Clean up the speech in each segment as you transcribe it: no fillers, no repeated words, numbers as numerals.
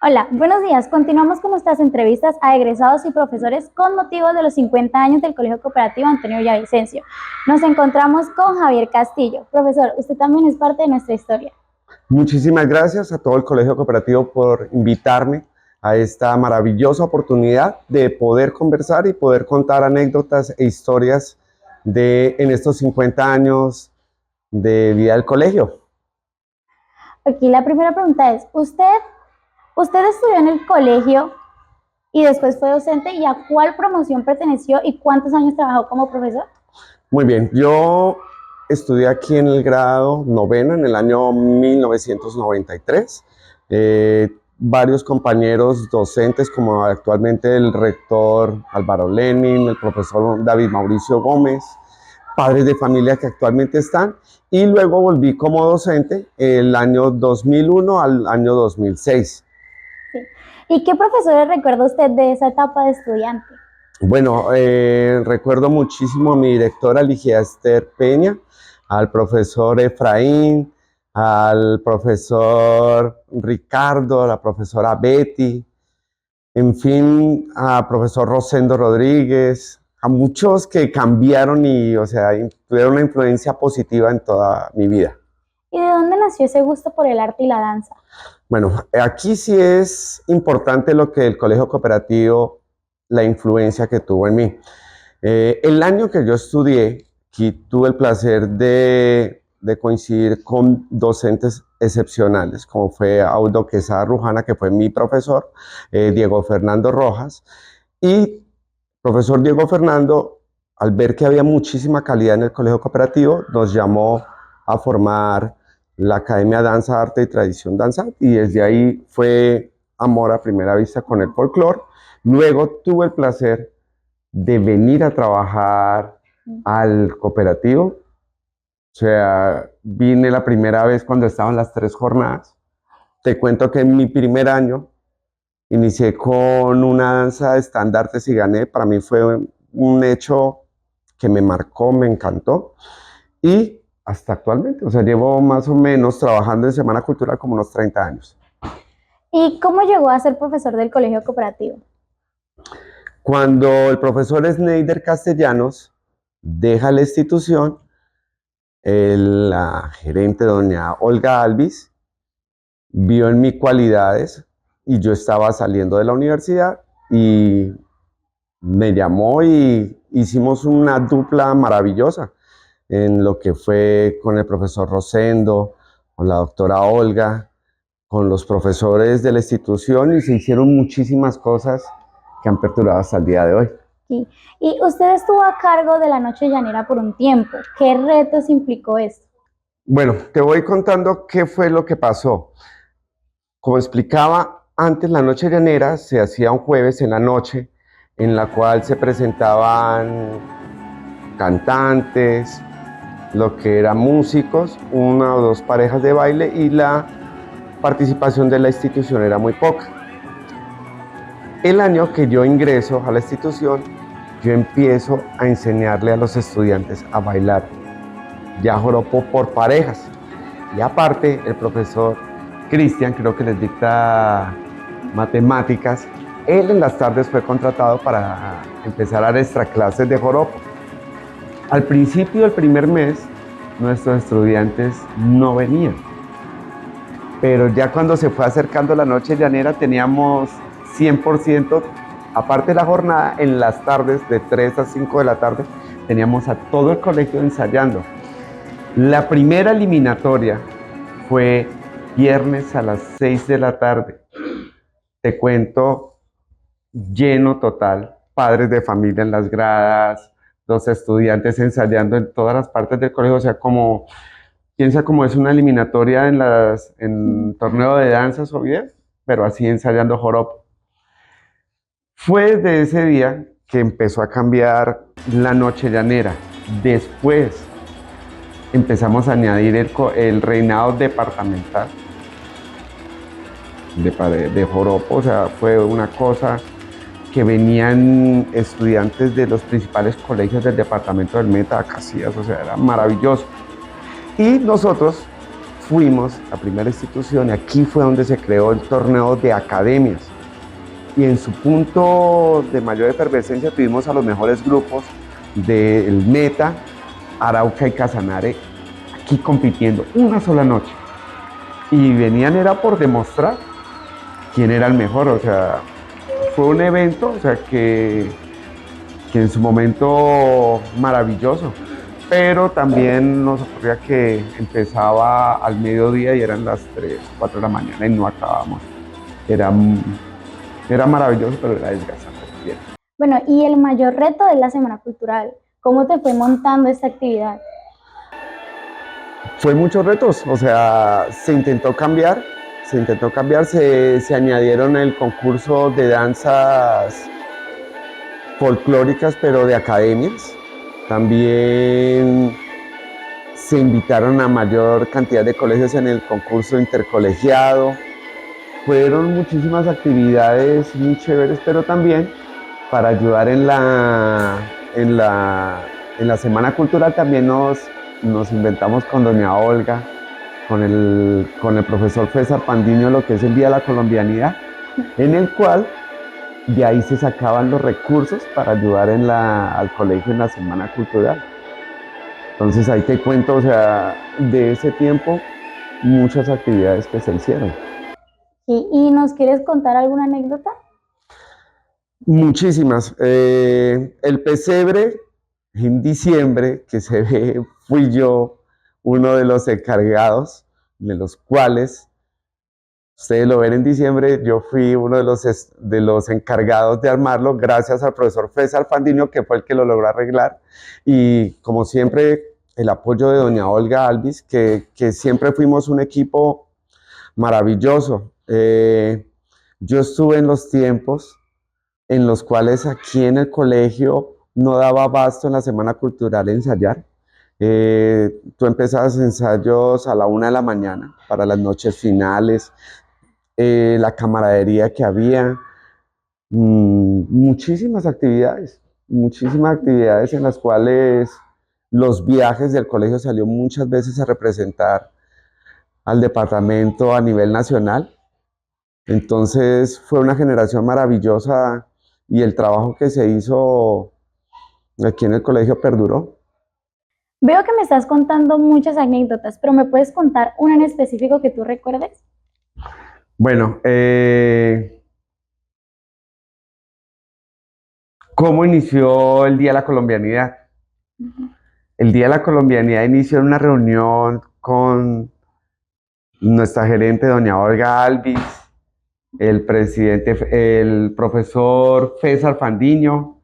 Hola, buenos días. Continuamos con nuestras entrevistas a egresados y profesores con motivo de los 50 años del Colegio Cooperativo Antonio Villavicencio. Nos encontramos con Javier Castillo. Profesor, usted también es parte de nuestra historia. Muchísimas gracias a todo el Colegio Cooperativo por invitarme a esta maravillosa oportunidad de poder conversar y poder contar anécdotas e historias en estos 50 años de vida del colegio. Aquí la primera pregunta es, ¿usted estudió en el colegio y después fue docente y a cuál promoción perteneció y cuántos años trabajó como profesor? Muy bien, yo estudié aquí en el grado noveno en el año 1993. Varios compañeros docentes, como actualmente el rector Álvaro Lenin, el profesor David Mauricio Gómez, padres de familia que actualmente están, y luego volví como docente el año 2001 al año 2006. Sí. ¿Y qué profesores recuerda usted de esa etapa de estudiante? Bueno, recuerdo muchísimo a mi directora Ligia Esther Peña, al profesor Efraín, al profesor Ricardo, a la profesora Betty, en fin, a profesor Rosendo Rodríguez, a muchos que cambiaron y, o sea, tuvieron una influencia positiva en toda mi vida. ¿Y de dónde nació ese gusto por el arte y la danza? Bueno, aquí sí es importante lo que el Colegio Cooperativo, la influencia que tuvo en mí. El año que yo estudié, aquí tuve el placer de coincidir con docentes excepcionales, como fue Audo Quesada Rujana, que fue mi profesor, Diego Fernando Rojas, y profesor Diego Fernando, al ver que había muchísima calidad en el Colegio Cooperativo, nos llamó a formar la Academia Danza, Arte y Tradición Danza, y desde ahí fue amor a primera vista con el folclore. Luego tuve el placer de venir a trabajar al cooperativo. O sea, vine la primera vez cuando estaban las 3 jornadas. Te cuento que en mi primer año inicié con una danza de estandartes y gané. Para mí fue un hecho que me marcó, me encantó. Y hasta actualmente, o sea, llevo más o menos trabajando en Semana Cultural como unos 30 años. ¿Y cómo llegó a ser profesor del Colegio Cooperativo? Cuando el profesor Sneider Castellanos deja la institución, la gerente doña Olga Alvis vio en mí cualidades y yo estaba saliendo de la universidad y me llamó y hicimos una dupla maravillosa en lo que fue con el profesor Rosendo, con la doctora Olga, con los profesores de la institución, y se hicieron muchísimas cosas que han perdurado hasta el día de hoy. Sí. Y usted estuvo a cargo de la Noche Llanera por un tiempo. ¿Qué retos implicó esto? Bueno, te voy contando qué fue lo que pasó. Como explicaba antes, la Noche Llanera se hacía un jueves en la noche, en la cual se presentaban cantantes, lo que eran músicos, una o dos parejas de baile, y la participación de la institución era muy poca. El año que yo ingreso a la institución, yo empiezo a enseñarle a los estudiantes a bailar ya joropo por parejas. Y aparte, el profesor Cristian, creo que les dicta matemáticas, él en las tardes fue contratado para empezar a dar extra clases de joropo. Al principio del primer mes, nuestros estudiantes no venían, pero ya cuando se fue acercando la Noche Llanera teníamos 100%, aparte de la jornada, en las tardes de 3 a 5 de la tarde, teníamos a todo el colegio ensayando. La primera eliminatoria fue viernes a las 6 de la tarde. Te cuento, lleno total, padres de familia en las gradas, los estudiantes ensayando en todas las partes del colegio, o sea, piensa como es una eliminatoria en torneo de danzas o bien, pero así ensayando joropo. Fue desde ese día que empezó a cambiar la Noche Llanera. Después empezamos a añadir el reinado departamental de joropo, o sea, fue una cosa que venían estudiantes de los principales colegios del departamento del Meta, Casillas, o sea, era maravilloso. Y nosotros fuimos la primera institución y aquí fue donde se creó el torneo de academias. Y en su punto de mayor efervescencia tuvimos a los mejores grupos del Meta, Arauca y Casanare aquí compitiendo una sola noche. Y venían era por demostrar quién era el mejor, o sea, fue un evento, o sea, que en su momento maravilloso, pero también nos ocurría que empezaba al mediodía y eran las 3, 4 de la mañana y no acabamos. Era, era maravilloso, pero era desgastante también. Bueno, y el mayor reto es la Semana Cultural. ¿Cómo te fue montando esta actividad? Fue muchos retos, o sea, se añadieron el concurso de danzas folclóricas, pero de academias. También se invitaron a mayor cantidad de colegios en el concurso intercolegiado. Fueron muchísimas actividades muy chéveres, pero también para ayudar en la Semana Cultural también nos inventamos con doña Olga, con el profesor César Pandiño, lo que es el Día de la Colombianidad, en el cual de ahí se sacaban los recursos para ayudar al colegio en la Semana Cultural. Entonces ahí te cuento, o sea, de ese tiempo, muchas actividades que se hicieron. ¿Y nos quieres contar alguna anécdota? Muchísimas. El pesebre en diciembre, que se ve, fui yo uno de los encargados, de los cuales, ustedes lo ven en diciembre, yo fui uno de los encargados de armarlo, gracias al profesor César Fandiño, que fue el que lo logró arreglar, y como siempre, el apoyo de doña Olga Alvis, que siempre fuimos un equipo maravilloso. Yo estuve en los tiempos en los cuales aquí en el colegio no daba abasto en la Semana Cultural ensayar. Tú empezabas ensayos a la 1 de la mañana para las noches finales, la camaradería que había, muchísimas actividades en las cuales los viajes del colegio salió muchas veces a representar al departamento a nivel nacional. Entonces fue una generación maravillosa y el trabajo que se hizo aquí en el colegio perduró. Veo que me estás contando muchas anécdotas, pero ¿me puedes contar una en específico que tú recuerdes? Bueno, ¿cómo inició el Día de la Colombianidad? El Día de la Colombianidad inició en una reunión con nuestra gerente, doña Olga Alvis, el presidente, el profesor César Fandiño,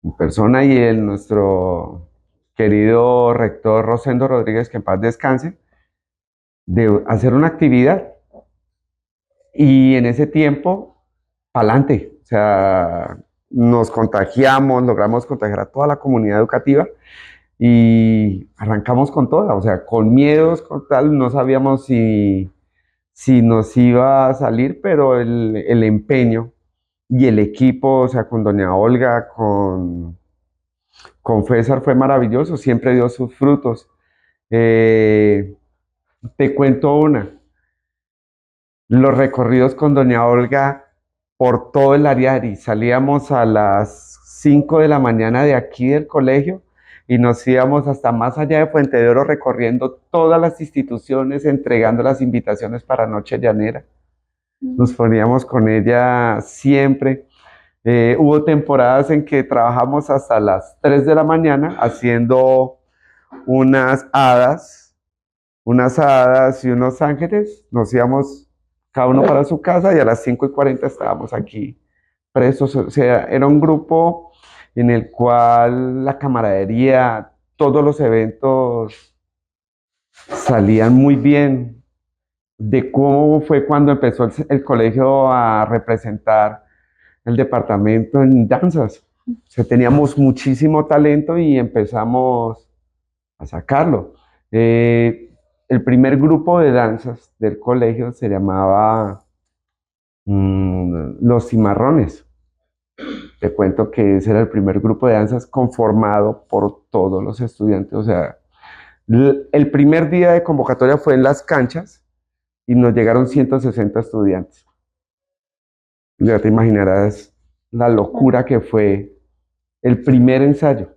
en persona, y nuestro querido rector Rosendo Rodríguez, que en paz descanse, de hacer una actividad. Y en ese tiempo, pa'lante, o sea, nos contagiamos, logramos contagiar a toda la comunidad educativa y arrancamos con toda, o sea, con miedos, con tal, no sabíamos si nos iba a salir, pero el empeño y el equipo, o sea, con doña Olga, con César fue maravilloso, siempre dio sus frutos. Eh, Te cuento una. Los recorridos con doña Olga por todo el Ariari. Salíamos a las 5 de la mañana de aquí del colegio y nos íbamos hasta más allá de Fuente de Oro recorriendo todas las instituciones, entregando las invitaciones para Noche Llanera. Nos poníamos con ella siempre. Hubo temporadas en que trabajamos hasta las 3 de la mañana haciendo unas hadas, unas hadas y unos ángeles. Nos íbamos cada uno para su casa y a las 5:40 estábamos aquí presos. O sea, era un grupo en el cual la camaradería, todos los eventos salían muy bien. De cómo fue cuando empezó el colegio a representar el departamento en danzas. O sea, teníamos muchísimo talento y empezamos a sacarlo. El primer grupo de danzas del colegio se llamaba Los Cimarrones. Te cuento que ese era el primer grupo de danzas conformado por todos los estudiantes. O sea, El primer día de convocatoria fue en las canchas y nos llegaron 160 estudiantes. Ya te imaginarás la locura que fue el primer ensayo,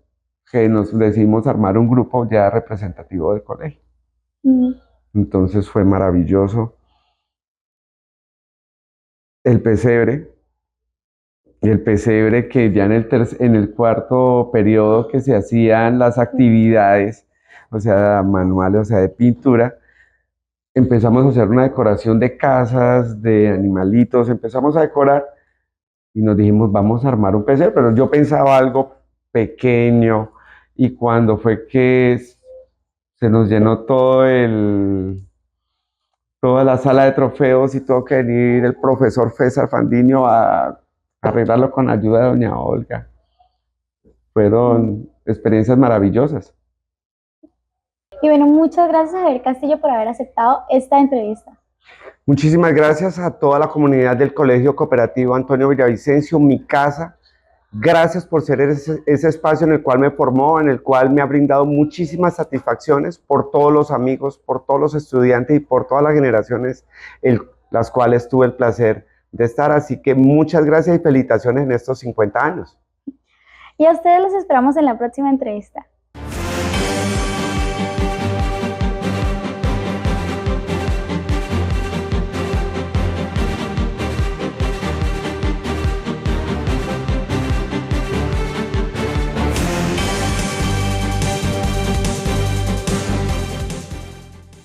que nos decidimos armar un grupo ya representativo del colegio. Mm. Entonces fue maravilloso. El pesebre, que ya en el cuarto periodo que se hacían las actividades, o sea, manuales, o sea, de pintura, empezamos a hacer una decoración de casas, de animalitos, empezamos a decorar y nos dijimos, vamos a armar un pesebre, pero yo pensaba algo pequeño y cuando fue que se nos llenó toda la sala de trofeos y tuvo que venir el profesor César Fandiño a arreglarlo con ayuda de doña Olga. Fueron experiencias maravillosas. Y bueno, muchas gracias a Javier Castillo por haber aceptado esta entrevista. Muchísimas gracias a toda la comunidad del Colegio Cooperativo Antonio Villavicencio, mi casa. Gracias por ser ese espacio en el cual me formó, en el cual me ha brindado muchísimas satisfacciones por todos los amigos, por todos los estudiantes y por todas las generaciones las cuales tuve el placer de estar. Así que muchas gracias y felicitaciones en estos 50 años. Y a ustedes los esperamos en la próxima entrevista.